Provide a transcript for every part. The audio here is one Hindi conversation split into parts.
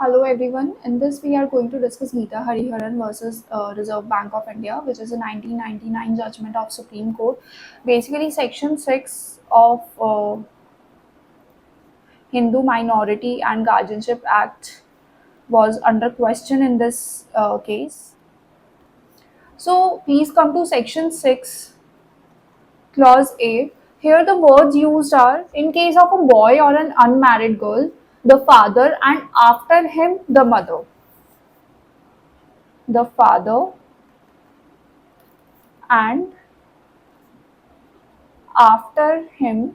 Hello everyone. In this we are going to discuss Geeta Hariharan versus Reserve Bank of India, which is a 1999 judgment of Supreme Court. Basically, Section 6 of Hindu Minority and Guardianship Act was under question in this case. So please come to Section 6, Clause A. Here the words used are in case of a boy or an unmarried girl, the father, and after him the mother. The father and after him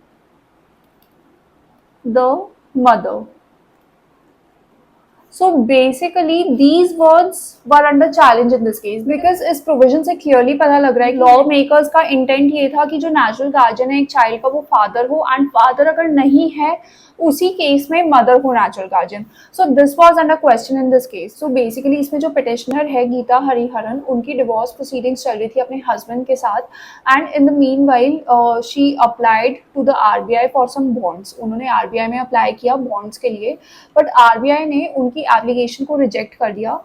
the mother. So basically these words were under challenge in this case because इस प्रोविजन से क्लियरली पता लग रहा है लॉ मेकर्स का इंटेंट ये था कि जो नेचुरल गार्जियन है एक चाइल्ड का वो फादर हो एंड फादर अगर नहीं है उसी केस में मदर हो natural guardian. So this was under question in this case. So basically इसमें जो पिटिशनर है गीता हरिहरन उनकी डिवोर्स प्रोसीडिंग्स चल रही थी अपने हस्बैंड के साथ and in the meanwhile she applied to the RBI for some bonds. उन्होंने आरबीआई में अप्लाई किया बॉन्ड्स के लिए बट आरबीआई ने उनकी एप्लीकेशन को रिजेक्ट कर दिया.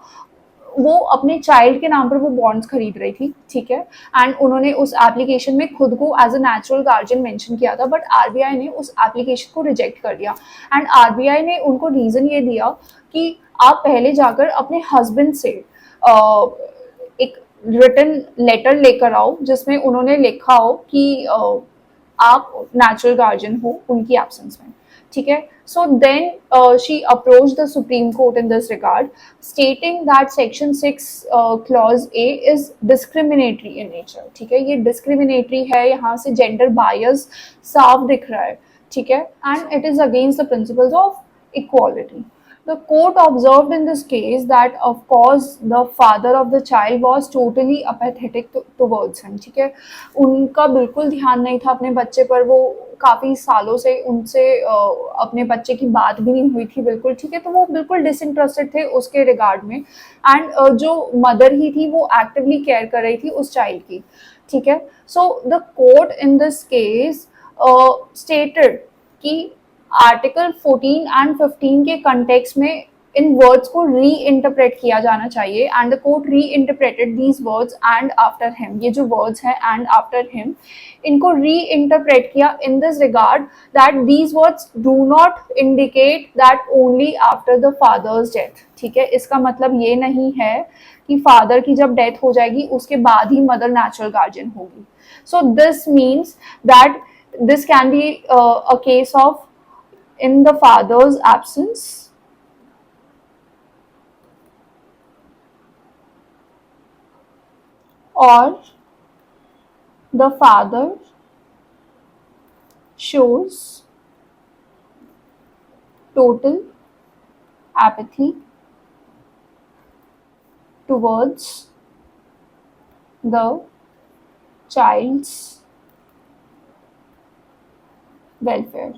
वो अपने चाइल्ड के नाम पर वो बॉन्ड्स खरीद रही थी, ठीक है, एंड उन्होंने उस एप्लीकेशन में खुद को as a natural guardian mention किया था बट आरबीआई ने उस एप्लीकेशन को रिजेक्ट कर दिया एंड आरबीआई ने उनको रीजन ये दिया कि आप पहले जाकर अपने हस्बैंड से एक रिटन लेटर लेकर आओ जिसमें उन्होंने लिखा हो कि आप नेचुरल गार्जियन हो उनकी एब्सेंस में, ठीक है. So then she approach the Supreme Court in this regard stating that section 6 clause A is discriminatory in nature. ठीक है, ये डिस्क्रिमिनेटरी है, यहाँ से जेंडर बायस साफ दिख रहा है, ठीक है, and it is against the principles of equality. The court observed in this case that of course the father of the child was totally apathetic towards him. ठीक है, उनका बिल्कुल ध्यान नहीं था अपने बच्चे पर. वो काफ़ी सालों से उनसे अपने बच्चे की बात भी नहीं हुई थी बिल्कुल, ठीक है, तो वो बिल्कुल डिसइंटरेस्टेड थे उसके रिगार्ड में एंड जो मदर ही थी वो एक्टिवली केयर कर रही थी उस चाइल्ड की, ठीक है. So the court in this case stated कि आर्टिकल 14 एंड 15 के कंटेक्स्ट में इन वर्ड्स को री इंटरप्रेट किया जाना चाहिए एंड द कोर्ट री interpreted these words and after him. ये जो वर्ड्स हैं एंड आफ्टर हिम इनको री इंटरप्रेट किया इन this regard that these words do not indicate that only after the father's death. ठीक है, इसका मतलब ये नहीं है कि फादर की जब डेथ हो जाएगी उसके बाद ही मदर नेचुरल गार्जियन होगी. So this means that this can be a case of in the father's absence or the father shows total apathy towards the child's welfare.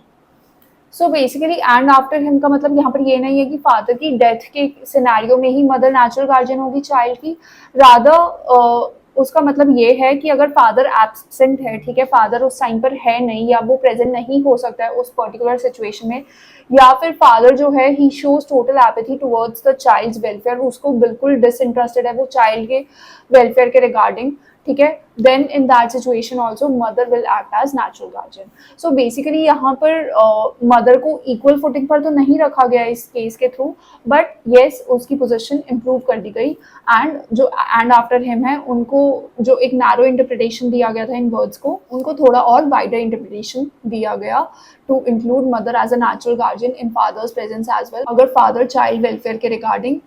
So basically and after him का मतलब यहाँ पर ये नहीं है कि फादर की डेथ के सिनेरियो में ही मदर नेचुरल गार्जियन होगी चाइल्ड की. रादर उसका मतलब ये है कि अगर फादर एब्सेंट है, ठीक है, फादर उस टाइम पर है नहीं या वो प्रेजेंट नहीं हो सकता है उस पर्टिकुलर सिचुएशन में, या फिर फादर जो है ही shows total apathy towards the child's welfare, उसको बिल्कुल डिसइंटरेस्टेड है वो चाइल्ड के वेलफेयर के रिगार्डिंग, ठीक है, then in that situation also mother will act as natural guardian. So basically यहाँ पर मदर को इक्वल फुटिंग पर तो नहीं रखा गया इस केस के थ्रू बट येस उसकी पोजीशन इम्प्रूव कर दी गई एंड जो एंड आफ्टर हिम है उनको जो एक नैरो इंटरप्रिटेशन दिया गया था इन वर्ड्स को उनको थोड़ा और वाइडर इंटरप्रिटेशन दिया गया to include mother as a natural guardian in father's presence as well, अगर फादर चाइल्ड वेलफेयर के रिगार्डिंग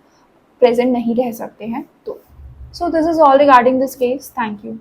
प्रेजेंट नहीं रह सकते हैं तो. So this is all regarding this case. Thank you.